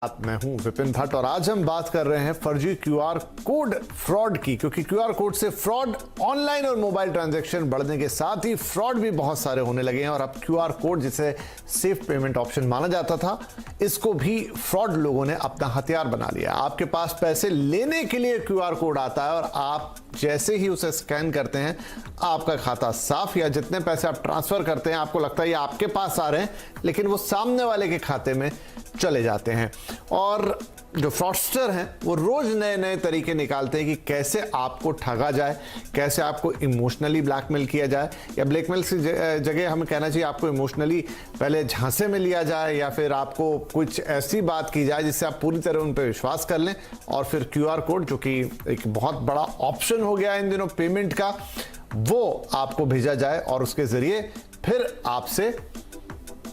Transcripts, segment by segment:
आप मैं हूं विपिन भट्ट और आज हम बात कर रहे हैं फर्जी क्यूआर कोड फ्रॉड की, क्योंकि क्यूआर कोड से फ्रॉड ऑनलाइन और मोबाइल ट्रांजैक्शन बढ़ने के साथ ही फ्रॉड भी बहुत सारे होने लगे हैं। और अब क्यूआर कोड जिसे सेफ पेमेंट ऑप्शन माना जाता था, इसको भी फ्रॉड लोगों ने अपना हथियार बना लिया। आपके पास पैसे लेने के लिए क्यूआर कोड आता है और आप जैसे ही उसे स्कैन करते हैं आपका खाता साफ, या जितने पैसे आप ट्रांसफर करते हैं आपको लगता है ये आपके पास आ रहे हैं, लेकिन वो सामने वाले के खाते में चले जाते हैं। और जो फ्रॉडस्टर हैं वो रोज नए नए तरीके निकालते हैं कि कैसे आपको ठगा जाए, कैसे आपको इमोशनली ब्लैकमेल किया जाए, या ब्लैकमेल की जगह हमें कहना चाहिए आपको इमोशनली पहले झांसे में लिया जाए, या फिर आपको कुछ ऐसी बात की जाए जिससे आप पूरी तरह उन पर विश्वास कर लें और फिर क्यूआर कोड, जो कि एक बहुत बड़ा ऑप्शन हो गया है इन दिनों पेमेंट का, वो आपको भेजा जाए और उसके जरिए फिर आपसे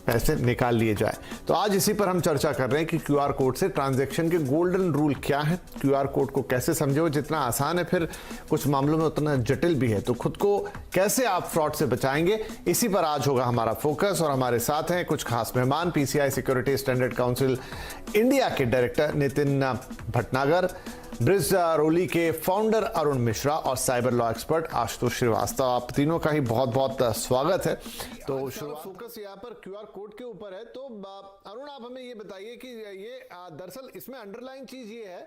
पैसे निकाल लिए जाए। तो आज इसी पर हम चर्चा कर रहे हैं कि क्यूआर कोड से ट्रांजैक्शन के गोल्डन रूल क्या है, क्यूआर कोड को कैसे समझे, वो जितना आसान है फिर कुछ मामलों में उतना जटिल भी है, तो खुद को कैसे आप फ्रॉड से बचाएंगे, इसी पर आज होगा हमारा फोकस। और हमारे साथ हैं कुछ खास मेहमान, PCI security standard council India के डायरेक्टर नितिन भटनागर, ब्रिज रोली के फाउंडर अरुण मिश्रा और cyber law expert Ashutosh Shrivastava. आप तीनों का ही बहुत बहुत स्वागत है। तो फोकस यहाँ पर क्यूआर कोड के ऊपर है। तो अरुण, आप हमें ये बताइए कि ये दरअसल इसमें अंडरलाइन चीज ये है,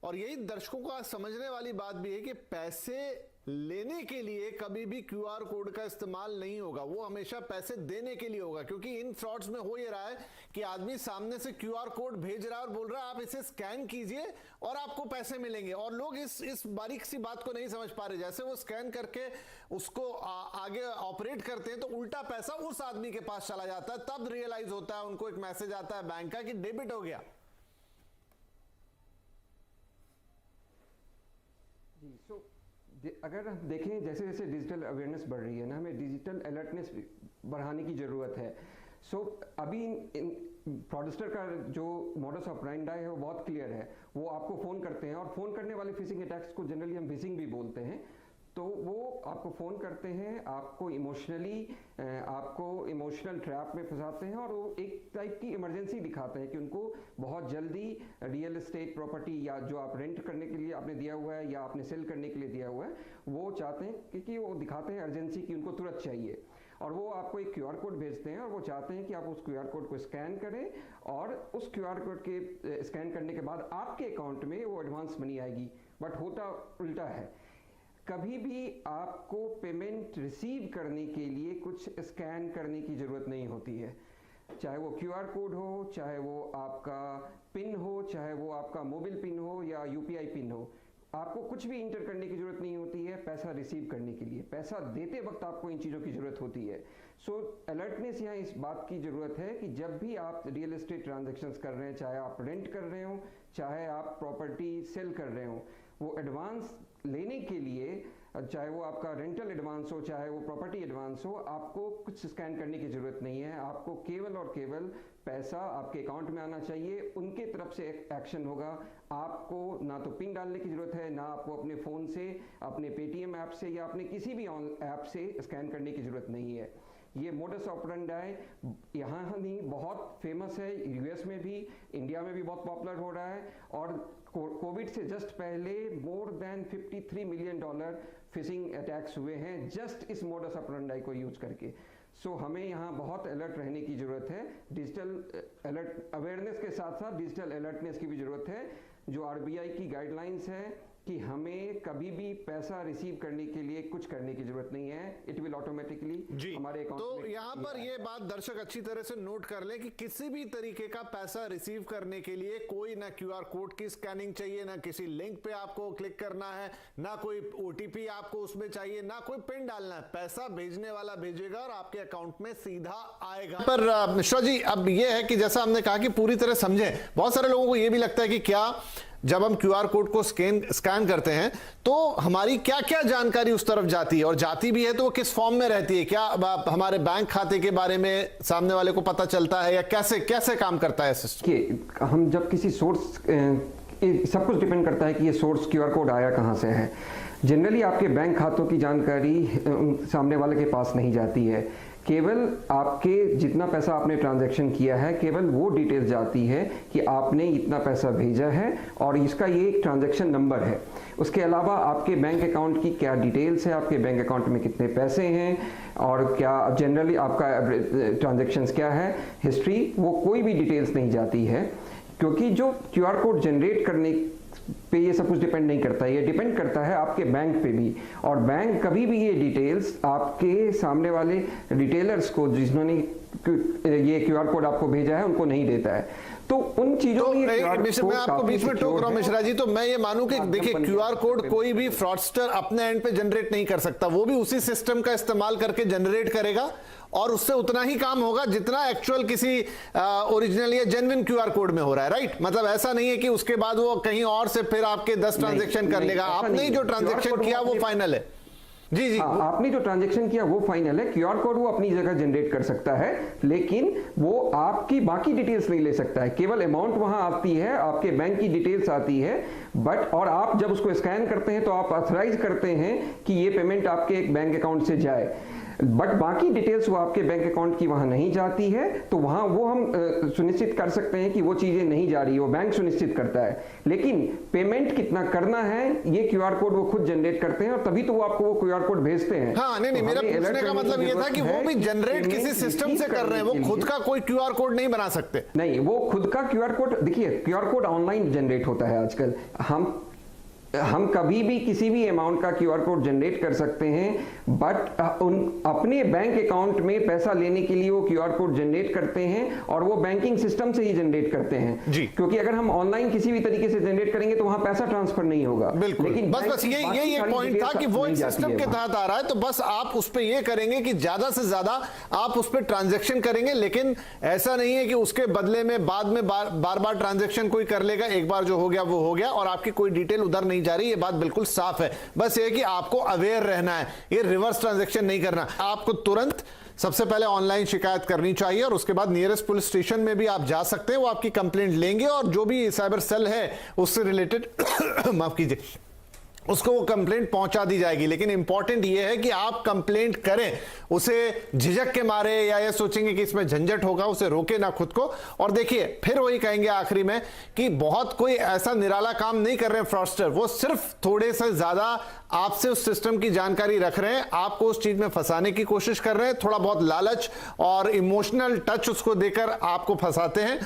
और यही दर्शकों को समझने वाली बात भी है, कि पैसे लेने के लिए कभी भी क्यूआर कोड का इस्तेमाल नहीं होगा, वो हमेशा पैसे देने के लिए होगा। क्योंकि इन फ्रॉड्स में हो ये रहा है कि आदमी सामने से क्यूआर कोड भेज रहा है और बोल रहा है आप इसे स्कैन कीजिए और आपको पैसे मिलेंगे, और लोग इस बारीक सी बात को नहीं समझ पा रहे। जैसे वो स्कैन करके उसको आगे ऑपरेट करते हैं तो उल्टा पैसा उस आदमी के पास चला जाता है, तब रियलाइज होता है उनको, एक मैसेज आता है बैंक का कि डेबिट हो गया। जी, अगर हम देखें जैसे जैसे डिजिटल अवेयरनेस बढ़ रही है ना, हमें डिजिटल अलर्टनेस बढ़ाने की ज़रूरत है। अभी फ्रॉडस्टर का जो मॉडस ऑपरेंडी है वो बहुत क्लियर है। वो आपको फ़ोन करते हैं, और फ़ोन करने वाले फिशिंग अटैक्स को जनरली हम फिशिंग भी बोलते हैं। तो वो आपको फ़ोन करते हैं, आपको इमोशनल ट्रैप में फंसाते हैं, और वो एक टाइप की इमरजेंसी दिखाते हैं कि उनको बहुत जल्दी रियल एस्टेट प्रॉपर्टी या जो आप रेंट करने के लिए आपने दिया हुआ है या आपने सेल करने के लिए दिया हुआ है, वो चाहते हैं क्योंकि वो दिखाते हैं अर्जेंसी की उनको तुरंत चाहिए, और वो आपको एक क्यूआर कोड भेजते हैं, और वो चाहते हैं कि आप उस क्यूआर कोड को स्कैन करें, और उस क्यूआर कोड के स्कैन करने के बाद आपके अकाउंट में वो एडवांस मनी आएगी। बट होता उल्टा है। कभी भी आपको पेमेंट रिसीव करने के लिए कुछ स्कैन करने की ज़रूरत नहीं होती है, चाहे वो क्यूआर कोड हो, चाहे वो आपका पिन हो, चाहे वो आपका मोबाइल पिन हो या यूपीआई पिन हो। आपको कुछ भी इंटर करने की ज़रूरत नहीं होती है पैसा रिसीव करने के लिए। पैसा देते वक्त आपको इन चीज़ों की ज़रूरत होती है। अलर्टनेस यहाँ इस बात की ज़रूरत है कि जब भी आप रियल एस्टेट ट्रांजैक्शंस कर रहे हैं, चाहे आप रेंट कर रहे हो, चाहे आप प्रॉपर्टी सेल कर रहे हो, वो एडवांस लेने के लिए, चाहे वो आपका रेंटल एडवांस हो, चाहे वो प्रॉपर्टी एडवांस हो, आपको कुछ स्कैन करने की ज़रूरत नहीं है। आपको केवल और केवल पैसा आपके अकाउंट में आना चाहिए, उनके तरफ से एक्शन होगा। आपको ना तो पिन डालने की ज़रूरत है, ना आपको अपने फ़ोन से, अपने पेटीएम ऐप से या अपने किसी भी ऐप से स्कैन करने की ज़रूरत नहीं है। ये मोडस ऑपरेंडी यहाँ नहीं, बहुत फेमस है, यूएस में भी, इंडिया में भी बहुत पॉपुलर हो रहा है। और कोविड से जस्ट पहले more than $53 million phishing attacks हुए हैं जस्ट इस मोडस ऑपरेंडी को यूज करके। हमें यहाँ बहुत अलर्ट रहने की ज़रूरत है। डिजिटल अलर्ट अवेयरनेस के साथ साथ डिजिटल अलर्टनेस की भी ज़रूरत है। जो आरबीआई की गाइडलाइंस है कि हमें कभी भी पैसा रिसीव करने के लिए कुछ करने की जरूरत नहीं है, इट विल ऑटोमेटिकली हमारे अकाउंट में। तो यहाँ पर ये बात दर्शक अच्छी तरह से नोट कर लें कि किसी भी तरीके का पैसा रिसीव करने के लिए कोई ना क्यूआर कोड की स्कैनिंग चाहिए, ना किसी लिंक पे आपको क्लिक करना है, ना कोई ओटीपी आपको उसमें चाहिए, ना कोई पिन डालना है। पैसा भेजने वाला भेजेगा और आपके अकाउंट में सीधा आएगा। पर मिश्रा जी, अब ये है कि जैसा हमने कहा कि पूरी तरह समझें, बहुत सारे लोगों को ये भी लगता है कि क्या जब हम क्यूआर कोड को स्कैन करते हैं तो हमारी क्या क्या जानकारी उस तरफ जाती है, और जाती भी है तो वो किस फॉर्म में रहती है, क्या हमारे बैंक खाते के बारे में सामने वाले को पता चलता है, या कैसे कैसे काम करता है सिस्टम? हम जब किसी सोर्स, सब कुछ डिपेंड करता है कि ये सोर्स क्यूआर कोड आया कहाँ से है। जनरली आपके बैंक खातों की जानकारी सामने वाले के पास नहीं जाती है। केवल आपके जितना पैसा आपने ट्रांजैक्शन किया है केवल वो डिटेल्स जाती है कि आपने इतना पैसा भेजा है और इसका ये एक ट्रांजैक्शन नंबर है। उसके अलावा आपके बैंक अकाउंट की क्या डिटेल्स है, आपके बैंक अकाउंट में कितने पैसे हैं और क्या जनरली आपका ट्रांजैक्शंस क्या है, हिस्ट्री, वो कोई भी डिटेल्स नहीं जाती है। क्योंकि जो क्यूआर कोड जनरेट करने पे ये सब कुछ डिपेंड नहीं करता है, ये डिपेंड करता है आपके बैंक पे भी। और बैंक कभी भी ये डिटेल्स आपके सामने वाले रिटेलर्स को जिन्होंने ये क्यूआर कोड आपको भेजा है उनको नहीं देता है। तो उन चीजों तो में मैं आपको बीच में टोक रहा हूं मिश्रा जी, तो मैं ये मानूं कि देखिए क्यूआर कोड कोई भी फ्रॉडस्टर अपने एंड पे जनरेट नहीं कर सकता, वो भी उसी सिस्टम का इस्तेमाल करके जनरेट करेगा और उससे उतना ही काम होगा जितना एक्चुअल किसी ओरिजिनल या जेन्युइन क्यूआर कोड में हो रहा है, राइट? मतलब ऐसा नहीं है कि उसके बाद वो कहीं और से फिर आपके 10 ट्रांजैक्शन कर लेगा। आपने जो ट्रांजैक्शन किया वो फाइनल है। जी जी, आपने जो ट्रांजैक्शन किया वो फाइनल है। क्यूआर कोड वो अपनी जगह जनरेट कर सकता है लेकिन वो आपकी बाकी डिटेल्स नहीं ले सकता है। केवल अमाउंट वहां आती है, आपके बैंक की डिटेल्स आती है, बट और आप जब उसको स्कैन करते हैं तो आप ऑथराइज करते हैं कि ये पेमेंट आपके एक बैंक अकाउंट से जाए, बट बाकी डिटेल्स वो आपके बैंक अकाउंट की वहां नहीं जाती है। तो वहां वो हम सुनिश्चित कर सकते हैं कि वो चीजें नहीं जा रही है, वो बैंक सुनिश्चित करता है। लेकिन पेमेंट कितना करना है ये क्यूआर कोड वो खुद जनरेट करते हैं और तभी तो वो आपको वो क्यूआर कोड भेजते हैं। हाँ, नहीं, मेरा पूछने का मतलब ये था कि वो भी जनरेट किसी सिस्टम से कर रहे हैं, वो खुद का कोई क्यूआर कोड नहीं बना सकते। नहीं, वो खुद का क्यूआर कोड, देखिए क्यूआर कोड ऑनलाइन जनरेट होता है आजकल। हम कभी भी किसी भी अमाउंट का क्यूआर कोड जनरेट कर सकते हैं, बट अपने बैंक अकाउंट में पैसा लेने के लिए वो क्यूआर कोड जनरेट करते हैं और वो बैंकिंग सिस्टम से ही जनरेट करते हैं जी। क्योंकि अगर हम ऑनलाइन किसी भी तरीके से जनरेट करेंगे तो वहां पैसा ट्रांसफर नहीं होगा। बिल्कुल, लेकिन बस यही एक पॉइंट था कि वो एक सिस्टम के तहत आ रहा है, तो बस आप उस पर ये करेंगे कि ज्यादा से ज्यादा आप उस पर ट्रांजेक्शन करेंगे, लेकिन ऐसा नहीं है कि उसके बदले में बाद में बार बार ट्रांजेक्शन कोई कर लेगा। एक बार जो हो गया वो हो गया और आपकी कोई डिटेल उधर नहीं जा रही, ये बात बिल्कुल साफ है। बस ये कि आपको अवेयर रहना है, ये रिवर्स ट्रांजैक्शन नहीं करना। आपको तुरंत सबसे पहले ऑनलाइन शिकायत करनी चाहिए और उसके बाद नियरेस्ट पुलिस स्टेशन में भी आप जा सकते हैं, वो आपकी कंप्लेंट लेंगे और जो भी साइबर सेल है उससे रिलेटेड माफ कीजिए उसको वो कंप्लेंट पहुंचा दी जाएगी। लेकिन इंपॉर्टेंट ये है कि आप कंप्लेंट करें, उसे झिझक के मारे या ये सोचेंगे कि इसमें झंझट होगा, उसे रोके ना खुद को। और देखिए फिर वही कहेंगे आखिरी में कि बहुत कोई ऐसा निराला काम नहीं कर रहे हैं फ्रॉडस्टर, वो सिर्फ थोड़े से ज्यादा आपसे उस सिस्टम की जानकारी रख रहे हैं, आपको उस चीज में फंसाने की कोशिश कर रहे हैं, थोड़ा बहुत लालच और इमोशनल टच उसको देकर आपको फंसाते हैं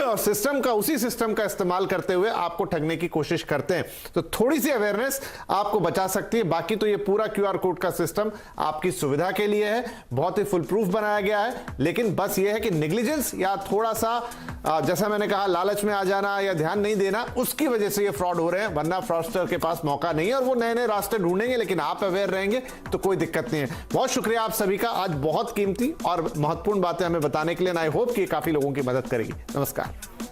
और सिस्टम का उसी सिस्टम का इस्तेमाल करते हुए आपको ठगने की कोशिश करते हैं। तो थोड़ी सी अवेयरनेस आपको बचा सकती है। बाकी तो ये पूरा क्यूआर कोड का सिस्टम आपकी सुविधा के लिए है, बहुत ही फुल प्रूफ बनाया गया है। लेकिन बस ये है कि नेग्लिजेंस या थोड़ा सा जैसा मैंने कहा लालच में आ जाना या ध्यान नहीं देना, उसकी वजह से ये फ्रॉड हो रहे हैं, वरना फ्रॉडस्टर के पास मौका नहीं है और वो नए नए रास्ते ढूंढेंगे। लेकिन आप अवेयर रहेंगे तो कोई दिक्कत नहीं है। बहुत शुक्रिया आप सभी का, आज बहुत कीमती और महत्वपूर्ण बातें हमें बताने के लिए। आई होप कि काफी लोगों की मदद करेगी। नमस्कार।